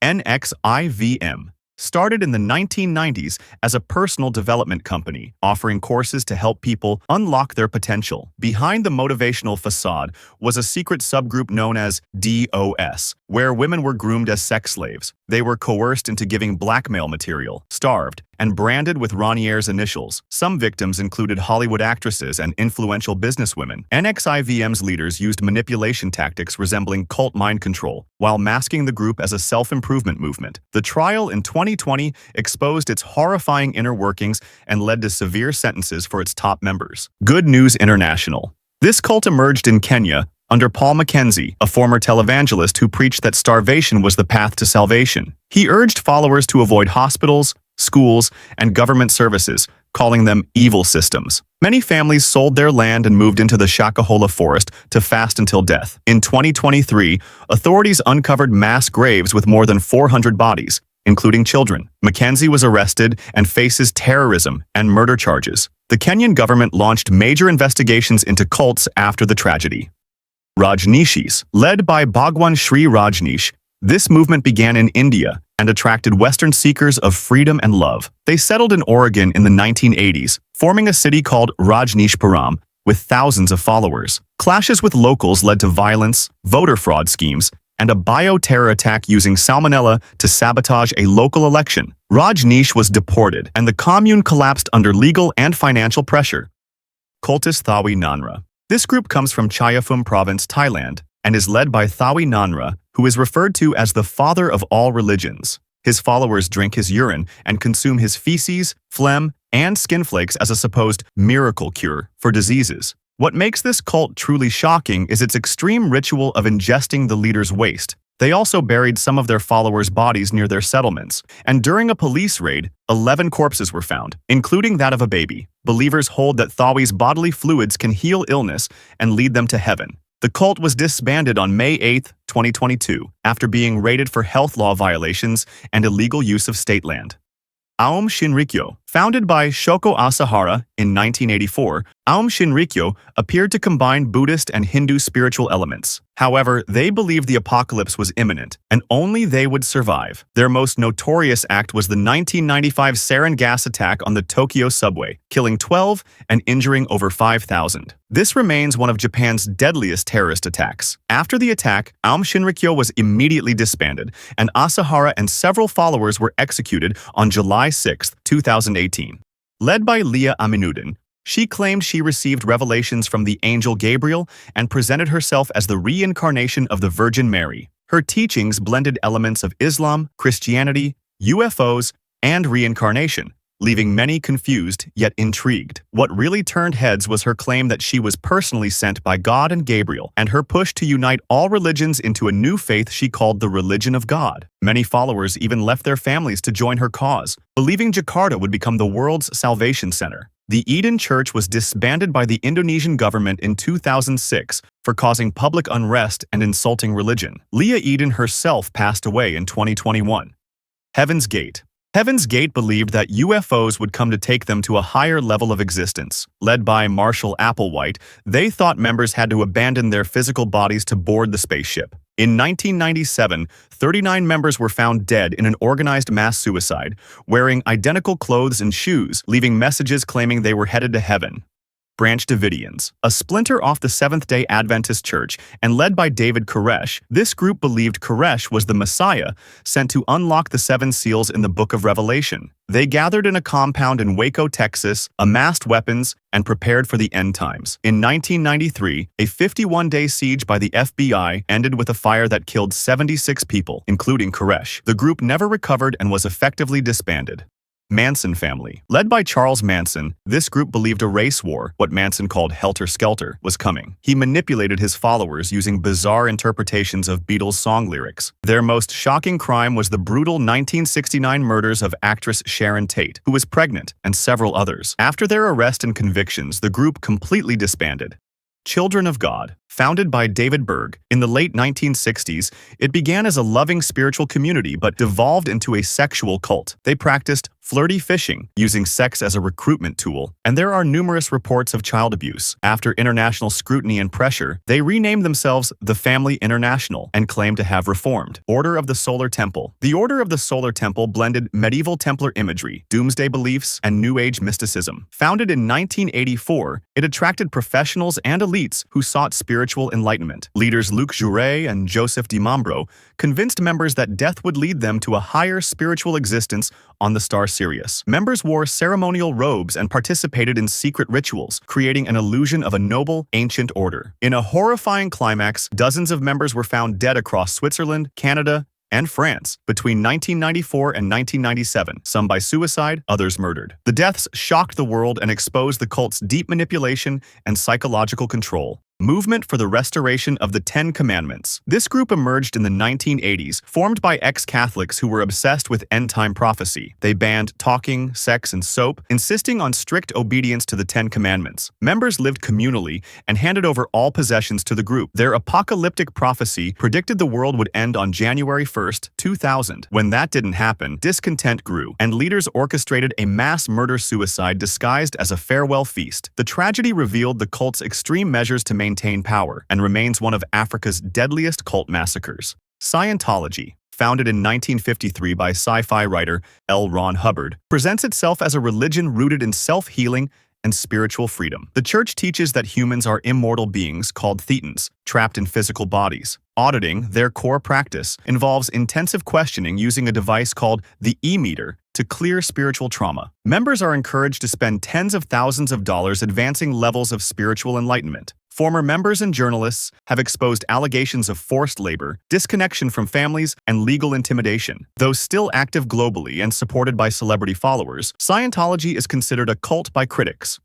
NXIVM started in the 1990s as a personal development company, offering courses to help people unlock their potential. Behind the motivational facade was a secret subgroup known as DOS, where women were groomed as sex slaves. They were coerced into giving blackmail material, starved, and branded with Ranier's initials. Some victims included Hollywood actresses and influential businesswomen. NXIVM's leaders used manipulation tactics resembling cult mind control, while masking the group as a self-improvement movement. The trial in 2020 exposed its horrifying inner workings and led to severe sentences for its top members. Good News International. This cult emerged in Kenya under Paul Mackenzie, a former televangelist who preached that starvation was the path to salvation. He urged followers to avoid hospitals, schools, and government services, calling them evil systems. Many families sold their land and moved into the Shakahola forest to fast until death. In 2023, authorities uncovered mass graves with more than 400 bodies, including children. Mackenzie was arrested and faces terrorism and murder charges. The Kenyan government launched major investigations into cults after the tragedy. Rajneeshis. Led by Bhagwan Sri Rajneesh, this movement began in India and attracted Western seekers of freedom and love. They settled in Oregon in the 1980s, forming a city called Rajneeshpuram with thousands of followers. Clashes with locals led to violence, voter fraud schemes, and a bioterror attack using salmonella to sabotage a local election. Rajneesh was deported, and the commune collapsed under legal and financial pressure. Cultist Thawi Nanra. This group comes from Chaiyaphum Province, Thailand, and is led by Thawi Nanra, who is referred to as the father of all religions. His followers drink his urine and consume his feces, phlegm, and skin flakes as a supposed miracle cure for diseases. What makes this cult truly shocking is its extreme ritual of ingesting the leader's waste. They also buried some of their followers' bodies near their settlements, and during a police raid, 11 corpses were found, including that of a baby. Believers hold that Thawi's bodily fluids can heal illness and lead them to heaven. The cult was disbanded on May 8, 2022, after being raided for health law violations and illegal use of state land. Aum Shinrikyo. Founded by Shoko Asahara in 1984, Aum Shinrikyo appeared to combine Buddhist and Hindu spiritual elements. However, they believed the apocalypse was imminent, and only they would survive. Their most notorious act was the 1995 sarin gas attack on the Tokyo subway, killing 12 and injuring over 5,000. This remains one of Japan's deadliest terrorist attacks. After the attack, Aum Shinrikyo was immediately disbanded, and Asahara and several followers were executed on July 6, 2018. Led by Leah Aminuddin, she claimed she received revelations from the angel Gabriel and presented herself as the reincarnation of the Virgin Mary. Her teachings blended elements of Islam, Christianity, UFOs, and reincarnation, leaving many confused yet intrigued. What really turned heads was her claim that she was personally sent by God and Gabriel, and her push to unite all religions into a new faith she called the Religion of God. Many followers even left their families to join her cause, believing Jakarta would become the world's salvation center. The Eden Church was disbanded by the Indonesian government in 2006 for causing public unrest and insulting religion. Leah Eden herself passed away in 2021. Heaven's Gate. Heaven's Gate believed that UFOs would come to take them to a higher level of existence. Led by Marshall Applewhite, they thought members had to abandon their physical bodies to board the spaceship. In 1997, 39 members were found dead in an organized mass suicide, wearing identical clothes and shoes, leaving messages claiming they were headed to heaven. Branch Davidians. A splinter off the Seventh-day Adventist Church and led by David Koresh, this group believed Koresh was the Messiah sent to unlock the seven seals in the Book of Revelation. They gathered in a compound in Waco, Texas, amassed weapons, and prepared for the end times. In 1993, a 51-day siege by the FBI ended with a fire that killed 76 people, including Koresh. The group never recovered and was effectively disbanded. Manson family. Led by Charles Manson, this group believed a race war, what Manson called helter-skelter, was coming. He manipulated his followers using bizarre interpretations of Beatles song lyrics. Their most shocking crime was the brutal 1969 murders of actress Sharon Tate, who was pregnant, and several others. After their arrest and convictions, the group completely disbanded. Children of God. Founded by David Berg in the late 1960s, it began as a loving spiritual community but devolved into a sexual cult. They practiced flirty fishing, using sex as a recruitment tool, and there are numerous reports of child abuse. After international scrutiny and pressure, they renamed themselves the Family International and claimed to have reformed. Order of the Solar Temple. The Order of the Solar Temple blended medieval Templar imagery, doomsday beliefs, and New Age mysticism. Founded in 1984, it attracted professionals and elites who sought spiritual enlightenment. Leaders Luc Jouret and Joseph Di Mambro convinced members that death would lead them to a higher spiritual existence on the star Sirius. Members wore ceremonial robes and participated in secret rituals, creating an illusion of a noble, ancient order. In a horrifying climax, dozens of members were found dead across Switzerland, Canada, and France between 1994 and 1997, some by suicide, others murdered. The deaths shocked the world and exposed the cult's deep manipulation and psychological control. Movement for the Restoration of the Ten Commandments. This group emerged in the 1980s, formed by ex-Catholics who were obsessed with end-time prophecy. They banned talking, sex, and soap, insisting on strict obedience to the Ten Commandments. Members lived communally and handed over all possessions to the group. Their apocalyptic prophecy predicted the world would end on January 1st, 2000. When that didn't happen, discontent grew, and leaders orchestrated a mass murder-suicide disguised as a farewell feast. The tragedy revealed the cult's extreme measures to maintain power and remains one of Africa's deadliest cult massacres. Scientology, founded in 1953 by sci-fi writer L. Ron Hubbard, presents itself as a religion rooted in self-healing and spiritual freedom. The church teaches that humans are immortal beings called thetans, trapped in physical bodies. Auditing, their core practice, involves intensive questioning using a device called the E-meter to clear spiritual trauma. Members are encouraged to spend tens of thousands of dollars advancing levels of spiritual enlightenment. Former members and journalists have exposed allegations of forced labor, disconnection from families, and legal intimidation. Though still active globally and supported by celebrity followers, Scientology is considered a cult by critics.